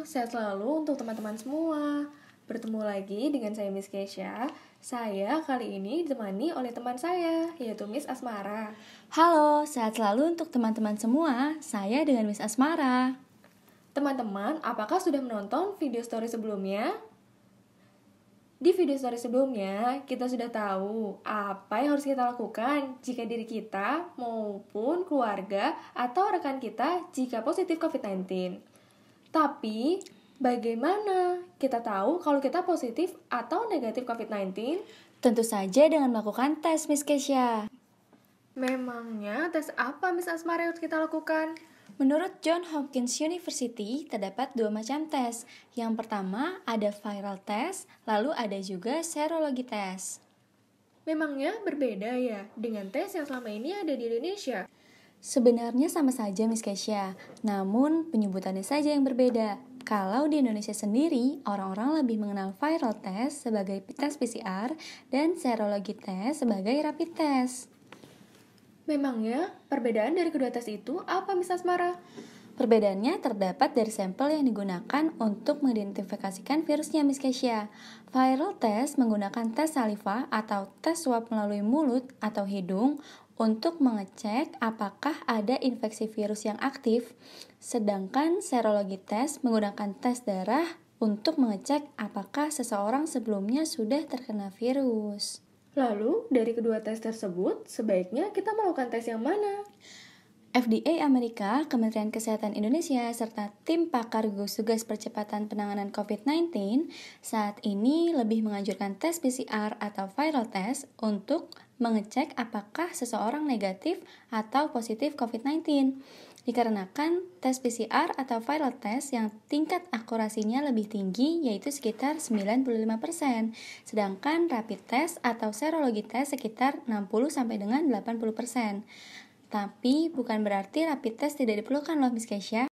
sehat selalu untuk teman-teman semua. Bertemu lagi dengan saya Miss Keisha. Saya kali ini ditemani oleh teman saya, yaitu Miss Asmara. Halo, sehat selalu untuk teman-teman semua. Saya dengan Miss Asmara. Teman-teman, apakah sudah menonton video story sebelumnya? Di video story sebelumnya, kita sudah tahu apa yang harus kita lakukan jika diri kita maupun keluarga atau rekan kita jika positif COVID-19. Tapi, bagaimana kita tahu kalau kita positif atau negatif COVID-19? Tentu saja dengan melakukan tes, Miss Keisha. Memangnya tes apa Miss Asmara yang harus kita lakukan? Menurut Johns Hopkins University, terdapat 2 macam tes. Yang pertama ada viral test, lalu ada juga serologi test. Memangnya berbeda ya dengan tes yang selama ini ada di Indonesia? Sebenarnya sama saja, Miss Keisha, namun penyebutannya saja yang berbeda. Kalau di Indonesia sendiri, orang-orang lebih mengenal viral test sebagai tes PCR dan serologi test sebagai rapid test. Memangnya perbedaan dari kedua tes itu apa Miss Asmara? Perbedaannya terdapat dari sampel yang digunakan untuk mengidentifikasikan virusnya, Miss Keisha. Viral test menggunakan tes saliva atau tes swab melalui mulut atau hidung untuk mengecek apakah ada infeksi virus yang aktif, sedangkan serologi test menggunakan tes darah untuk mengecek apakah seseorang sebelumnya sudah terkena virus. Lalu, dari kedua tes tersebut, sebaiknya kita melakukan tes yang mana? FDA Amerika, Kementerian Kesehatan Indonesia, serta tim pakar gugus tugas percepatan penanganan COVID-19 saat ini lebih menganjurkan tes PCR atau viral test untuk mengecek apakah seseorang negatif atau positif COVID-19. Dikarenakan tes PCR atau viral test yang tingkat akurasinya lebih tinggi yaitu sekitar 95%, sedangkan rapid test atau serologi test sekitar 60 sampai dengan 80%. Tapi bukan berarti rapid test tidak diperlukan loh Miss Keisha,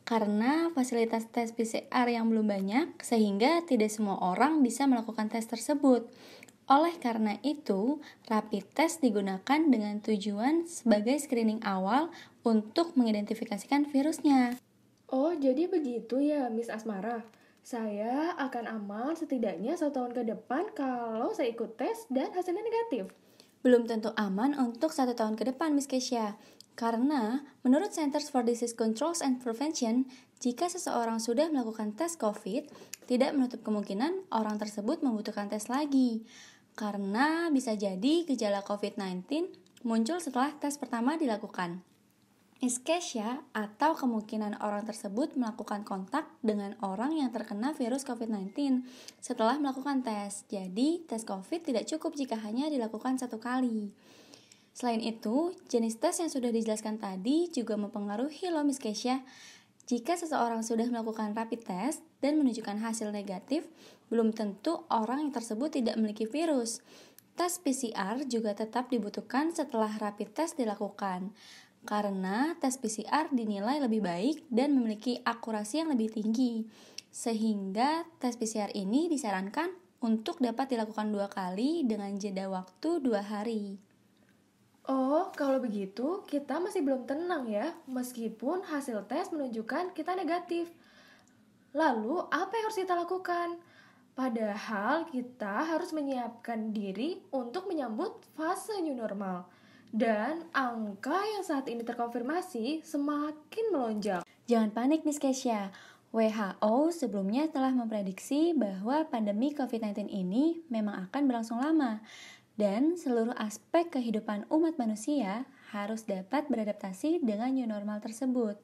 karena fasilitas tes PCR yang belum banyak sehingga tidak semua orang bisa melakukan tes tersebut. Oleh karena itu, rapid test digunakan dengan tujuan sebagai screening awal untuk mengidentifikasikan virusnya. Oh, jadi begitu ya Miss Asmara. Saya akan aman setidaknya 1 tahun ke depan kalau saya ikut tes dan hasilnya negatif. Belum tentu aman untuk 1 tahun ke depan, Miss Keisha. Karena, menurut Centers for Disease Control and Prevention, jika seseorang sudah melakukan tes COVID, tidak menutup kemungkinan orang tersebut membutuhkan tes lagi. Karena bisa jadi gejala COVID-19 muncul setelah tes pertama dilakukan. Ischemia atau kemungkinan orang tersebut melakukan kontak dengan orang yang terkena virus COVID-19 setelah melakukan tes. Jadi, tes COVID tidak cukup jika hanya dilakukan 1 kali. Selain itu, jenis tes yang sudah dijelaskan tadi juga mempengaruhi loh Miss Keisha. Jika seseorang sudah melakukan rapid test dan menunjukkan hasil negatif, belum tentu orang yang tersebut tidak memiliki virus. Tes PCR juga tetap dibutuhkan setelah rapid test dilakukan. Karena tes PCR dinilai lebih baik dan memiliki akurasi yang lebih tinggi. Sehingga tes PCR ini disarankan untuk dapat dilakukan 2 kali dengan jeda waktu 2 hari. Oh, kalau begitu kita masih belum tenang ya, meskipun hasil tes menunjukkan kita negatif. Lalu, apa yang harus kita lakukan? Padahal kita harus menyiapkan diri untuk menyambut fase new normal. Dan angka yang saat ini terkonfirmasi semakin melonjak. Jangan panik Miss Keisha. WHO sebelumnya telah memprediksi bahwa pandemi COVID-19 ini memang akan berlangsung lama. Dan seluruh aspek kehidupan umat manusia harus dapat beradaptasi dengan new normal tersebut.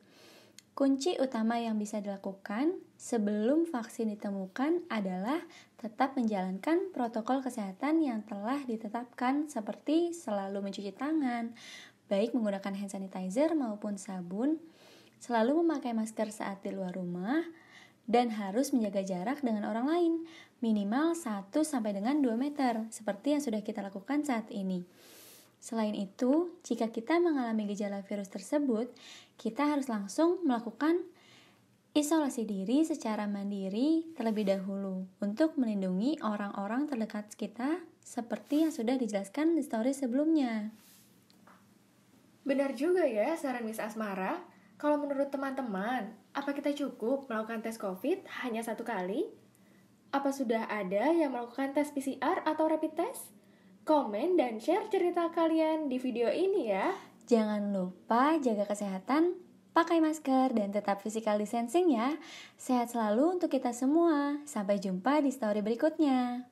Kunci utama yang bisa dilakukan sebelum vaksin ditemukan adalah tetap menjalankan protokol kesehatan yang telah ditetapkan seperti selalu mencuci tangan, baik menggunakan hand sanitizer maupun sabun, selalu memakai masker saat di luar rumah, dan harus menjaga jarak dengan orang lain, minimal 1 sampai dengan 2 meter, seperti yang sudah kita lakukan saat ini. Selain itu, jika kita mengalami gejala virus tersebut, kita harus langsung melakukan isolasi diri secara mandiri terlebih dahulu untuk melindungi orang-orang terdekat kita seperti yang sudah dijelaskan di story sebelumnya. Benar juga ya saran Miss Asmara. Kalau menurut teman-teman, Apa kita cukup melakukan tes COVID hanya 1 kali? Apa sudah ada yang melakukan tes PCR atau rapid test? Komen dan share cerita kalian di video ini ya. Jangan lupa jaga kesehatan, pakai masker, dan tetap physical distancing ya. Sehat selalu untuk kita semua. Sampai jumpa di story berikutnya.